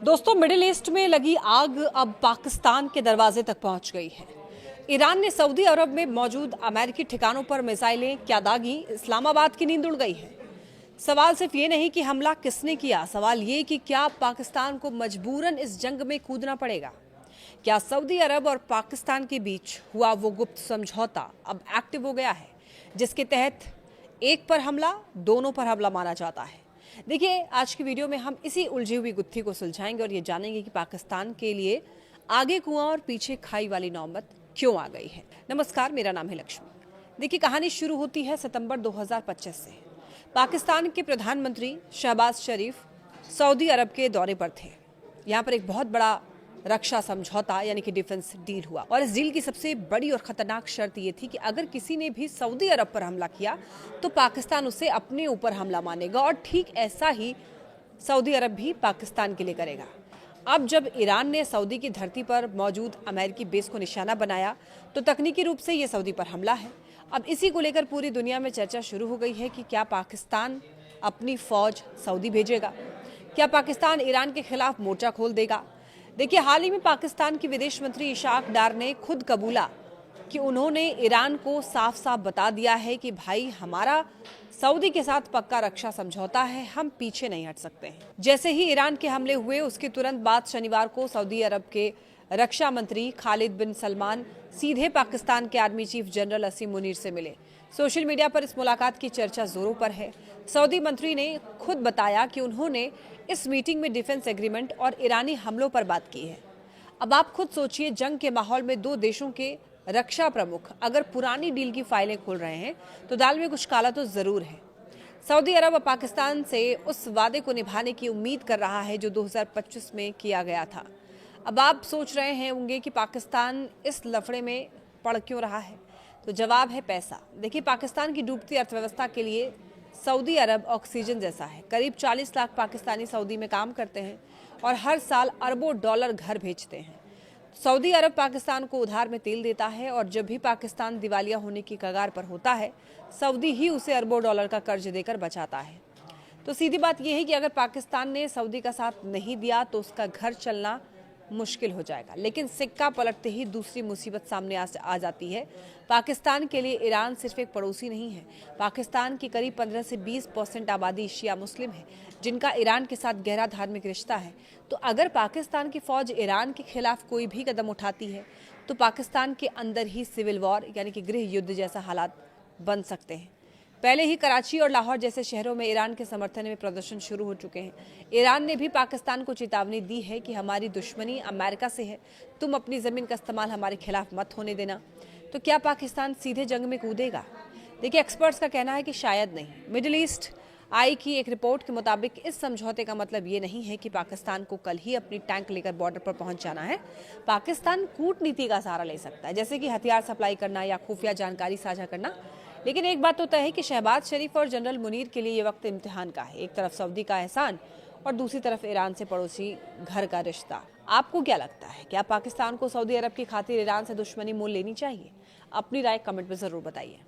दोस्तों, middle east में लगी आग अब पाकिस्तान के दरवाजे तक पहुंच गई है। ईरान ने सऊदी अरब में मौजूद अमेरिकी ठिकानों पर मिसाइलें क्या दागी, इस्लामाबाद की नींद उड़ गई है। सवाल सिर्फ ये नहीं कि हमला किसने किया, सवाल ये कि क्या पाकिस्तान को मजबूरन इस जंग में कूदना पड़ेगा। क्या सऊदी अरब और पाकिस्तान के बीच हुआ वो गुप्त समझौता अब एक्टिव हो गया है, जिसके तहत एक पर हमला दोनों पर हमला माना जाता है। देखिए, आज की वीडियो में हम इसी उलझी हुई गुत्थी को सुलझाएंगे और ये जानेंगे कि पाकिस्तान के लिए आगे कुआं और पीछे खाई वाली नौबत क्यों आ गई है। नमस्कार, मेरा नाम है लक्ष्मी। देखिए, कहानी शुरू होती है सितंबर 2025 से। पाकिस्तान के प्रधानमंत्री शहबाज शरीफ सऊदी अरब के दौरे पर थे। यहाँ पर एक बहुत बड़ा रक्षा समझौता यानी कि डिफेंस डील हुआ और इस डील की सबसे बड़ी और खतरनाक शर्त ये थी कि अगर किसी ने भी सऊदी अरब पर हमला किया तो पाकिस्तान उसे अपने ऊपर हमला मानेगा और ठीक ऐसा ही सऊदी अरब भी पाकिस्तान के लिए करेगा। अब जब ईरान ने सऊदी की धरती पर मौजूद अमेरिकी बेस को निशाना बनाया तो तकनीकी रूप से ये सऊदी पर हमला है। अब इसी को लेकर पूरी दुनिया में चर्चा शुरू हो गई है कि क्या पाकिस्तान अपनी फौज सऊदी भेजेगा, क्या पाकिस्तान ईरान के खिलाफ मोर्चा खोल देगा। देखिए, हाल ही में पाकिस्तान की विदेश मंत्री इशाक डार ने खुद कबूला कि उन्होंने ईरान को साफ साफ बता दिया है कि भाई, हमारा सऊदी के साथ पक्का रक्षा समझौता है, हम पीछे नहीं हट सकते हैं। जैसे ही ईरान के हमले हुए उसके तुरंत बाद शनिवार को सऊदी अरब के रक्षा मंत्री खालिद बिन सलमान सीधे पाकिस्तान के आर्मी चीफ जनरल असीम मुनीर से मिले। सोशल मीडिया पर इस मुलाकात की चर्चा जोरों पर है। सऊदी मंत्री ने खुद बताया कि उन्होंने इस मीटिंग में डिफेंस एग्रीमेंट और ईरानी हमलों पर बात की है। अब आप खुद सोचिए, जंग के माहौल में दो देशों के रक्षा प्रमुख अगर पुरानी डील की फाइलें खोल रहे हैं तो दाल में कुछ काला तो जरूर है। सऊदी अरब अब पाकिस्तान से उस वादे को निभाने की उम्मीद कर रहा है जो 2025 में किया गया था। अब आप सोच रहे हैं होंगे कि पाकिस्तान इस लफड़े में पड़ क्यों रहा है, तो जवाब है पैसा। देखिए, पाकिस्तान की डूबती अर्थव्यवस्था के लिए सऊदी अरब ऑक्सीजन जैसा है। करीब 40 लाख पाकिस्तानी सऊदी में काम करते हैं और हर साल अरबों डॉलर घर भेजते हैं। सऊदी अरब पाकिस्तान को उधार में तेल देता है और जब भी पाकिस्तान दिवालिया होने की कगार पर होता है, सऊदी ही उसे अरबों डॉलर का कर्ज देकर बचाता है। तो सीधी बात यह है कि अगर पाकिस्तान ने सऊदी का साथ नहीं दिया तो उसका घर चलना मुश्किल हो जाएगा। लेकिन सिक्का पलटते ही दूसरी मुसीबत सामने आ जाती है। पाकिस्तान के लिए ईरान सिर्फ एक पड़ोसी नहीं है। पाकिस्तान की करीब 15 से 20% आबादी शिया मुस्लिम है, जिनका ईरान के साथ गहरा धार्मिक रिश्ता है। तो अगर पाकिस्तान की फौज ईरान के खिलाफ कोई भी कदम उठाती है तो पाकिस्तान के अंदर ही सिविल वॉर यानी कि गृह युद्ध जैसा हालात बन सकते हैं। पहले ही कराची और लाहौर जैसे शहरों में ईरान के समर्थन में प्रदर्शन शुरू हो चुके हैं। ईरान ने भी पाकिस्तान को चेतावनी दी है कि हमारी दुश्मनी अमेरिका से है, तुम अपनी जमीन का इस्तेमाल हमारे खिलाफ मत होने देना। तो क्या पाकिस्तान सीधे जंग में कूदेगा? देखिए, एक्सपर्ट्स का कहना है कि शायद नहीं। मिडिल ईस्ट आई की एक रिपोर्ट के मुताबिक इस समझौते का मतलब ये नहीं है कि पाकिस्तान को कल ही अपनी टैंक लेकर बॉर्डर पर पहुंच जाना है। पाकिस्तान कूटनीति का सहारा ले सकता है, जैसे कि हथियार सप्लाई करना या खुफिया जानकारी साझा करना। लेकिन एक बात तो तय है कि शहबाज शरीफ और जनरल मुनीर के लिए ये वक्त इम्तिहान का है। एक तरफ सऊदी का एहसान और दूसरी तरफ ईरान से पड़ोसी घर का रिश्ता। आपको क्या लगता है, क्या पाकिस्तान को सऊदी अरब की खातिर ईरान से दुश्मनी मोल लेनी चाहिए? अपनी राय कमेंट में जरूर बताइए।